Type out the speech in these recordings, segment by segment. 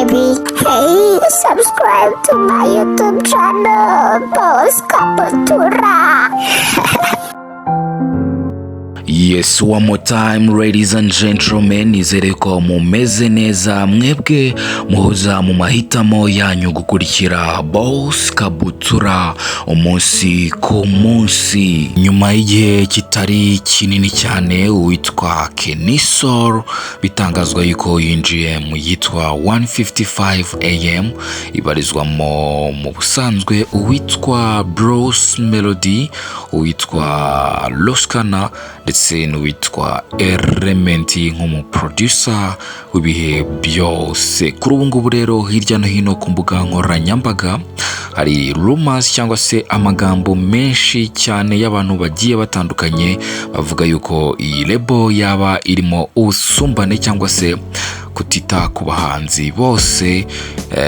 baby. Hey, subscribe to my YouTube channel, ROSSKANA. Yes, one more time, ladies and gentlemen, nizere ko mumeze neza mwebwe muhoza mu mahitamo yanyu gukurikira Boss Kabutura umunsi ku munsi. Nyuma y'igihe kitari kinini cyane, uwitwa Kenisol bitangazwa yuko yinjiye mu yitwa 155 AM ibarizwa mu busanzwe uwitwa Bruce Melody, uwitwa ROSSKANA ndetse n'uwitwa Elementi nk'umuproducer w'ibihe byose. Kuri ubu ngubu rero hirya no hino ku mbuga nkoranyambaga hari rumors cyangwa se amagambo menshi cyane y'abantu bagiye batandukanye bavuga yuko iyi lebo yaba irimo ubusumbane cyangwa se kutita ku bahanzi bose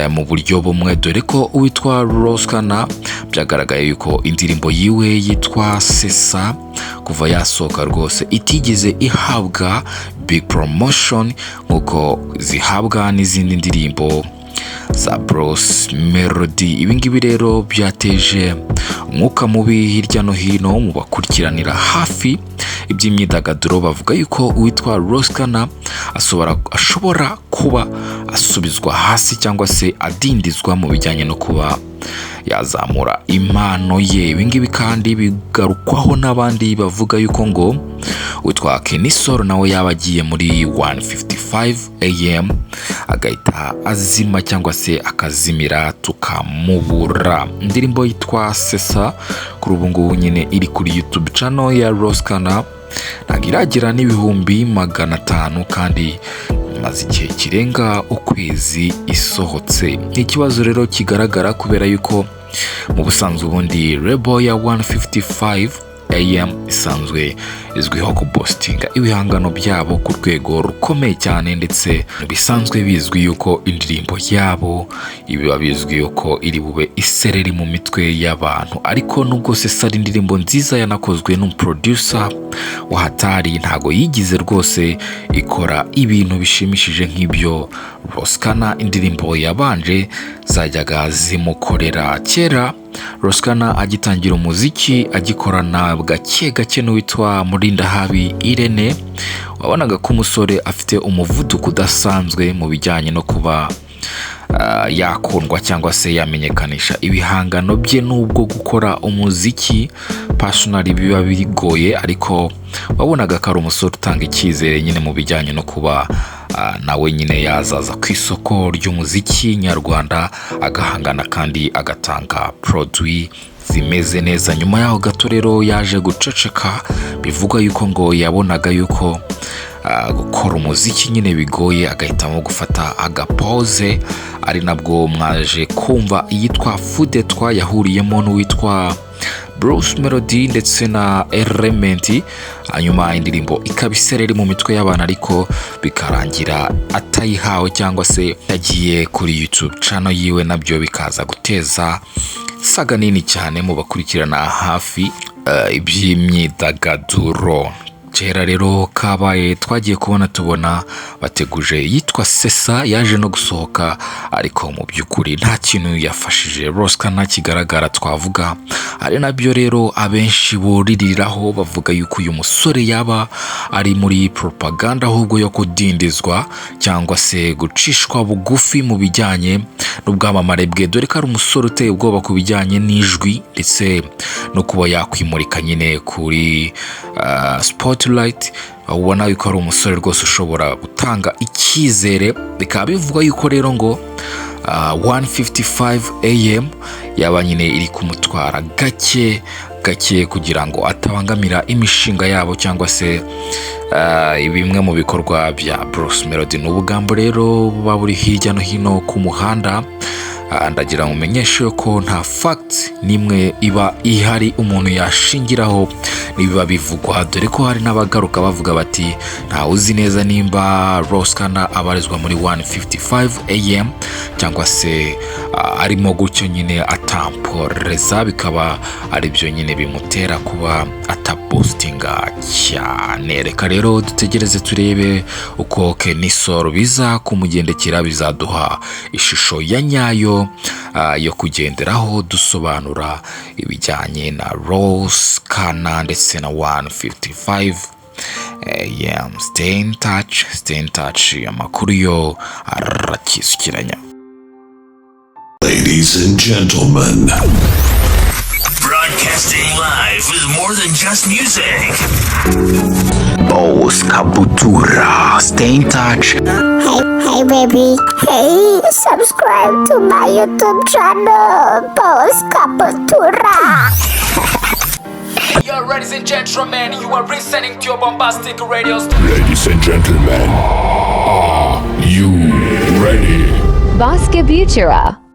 mu buryo bumwe, dore ko uwitwa ROSSKANA byagaragaye yuko indirimbo yiwe yitwa Sesa kuva yasohoka rwose itigeze ihabwa big promotion nkuko zihabwa n'izindi ndirimbo za Bruce Melody. Ibingibi rero byateje umwuka mubi hirya no hino mu bakurikiranira hafi iby'imyidagaduro, bavuga yuko uwitwa ROSSKANA ashobora kuba asubizwa hasi cyangwa se adindizwa mu bijyanye no kuba yazamura impano ye. Ibingibi kandi bigarukwaho n'abandi bavuga yuko ngo witwa Kenisol nawe yaba agiye muri 155 AM agahita azima cyangwa se akazimira tukamubura. Indirimbo yitwa Sesa kuri ubu ngubu nyine iri kuri YouTube channel ya ROSSKANA, ntabwo iragira n'ibihumbi 500 kandi maze igihe kirenga ukwezi isohotse. Ikibazo rero kigaragara kubera yuko mu busanzwe ubundi lebo ya 155 AM isanzwe izwiho kupostinga ibihangano byabo ku rwego rukomeye cyane, ndetse bisanzwe bizwi yuko indirimbo yabo biba bizwi yuko iri bube isereri mu mitwe y'abantu. Ariko nubwo Sesa ari indirimbo nziza yanakozwe n'umuproducer wa hatari, ntago yigize rwose ikora ibintu bishimishije nk'ibyo ROSSKANA indirimbo yabanje zajyaga zimukorera. Kera ROSSKANA agitangira umuziki agikorana gake gake n'uwitwa Murindahabi Irene, wabonaga ko umusore afite umuvuduko udasanzwe mu bijyanye no kuba yakundwa cyangwa se yamenyekanisha ibihangano bye. Nubwo gukora umuziki personally biba bigoye, ariko wabonaga ko ari umusore utanga icyizere nyine mu bijyanye no kuba nawe nyine yazaza ku isoko ry'umuziki nyarwanda agahangana kandi agatanga produit zimeze neza. Nyuma yaho gato rero yaje guceceka, bivuga yuko ngo yabonaga yuko gukora umuziki nyine bigoye, agahitamo gufata agapause, ari nabwo mwaje kumva iyitwa Fudetwa yahuriyemo n'uwitwa Bruce Melody ndetse na Elementi. Hanyuma indirimbo ikaba isereri mu mitwe y'abantu, ariko bikarangira atayihawe cyangwa se yagiye kuri YouTube channel yiwe, nabyo bikaza guteza saga nini cyane mu bakurikirana hafi iby'imyidagaduro. Kera rero kabaye twagiye tubona bateguje yitwa Sesa yaje no gusohoka, ariko mu by'ukuri nta kintu yafashije ROSSKANA kigaragara twavuga. Ari nabyo rero abenshi buririraho bavuga yuko uyu musore yaba ari muri propaganda ahubwo yo kudindizwa cyangwa se gucishwa bugufi mu bijyanye n'ubwamamare bwe, dore ko ari umusore uteye ubwoba ku bijyanye n'ijwi ndetse no kuba yakwimurika nyine kuri spotlight. Ubona yuko ari umusore rwose ushobora gutanga icyizere. Bikaba bivugwa yuko rero ngo 155 AM yaba nyine iri kumutwara gake gake kugira ngo atabangamira imishinga yabo cyangwa se bimwe mu bikorwa bya Bruce Melody. N'ubugambo rero buba buri hirya no hino ku muhanda, ndagira mumenyeshe ko nta fact nimwe iba ihari umuntu yashingiraho niba bivugwa, dore ko hari n'abagaruka bavuga bati nta uzi neza nimba ROSSKANA abarizwa muri 155 AM cyangwa se arimo gutyo nyine atamporeza, bikaba ari byo nyine bimutera kuba atapostinga cyane. Reka rero dutegereze turebe uko Kenisol biza kumugendekera, bizaduha ishusho ya nyayo yo kugenderaho dusobanura ibijyanye na ROSSKANA ndetse na 155. Stay in touch, amakuru yo arakisukiranya. Ladies and gentlemen, broadcasting live with more than just music. Boss Kabutura, stay in touch. Hey baby. Hey, subscribe to my YouTube channel, Boss Kabutura. Yo, ladies and gentlemen, you are listening to your bombastic radio ladies and gentlemen, are you ready? Boss Kabutura.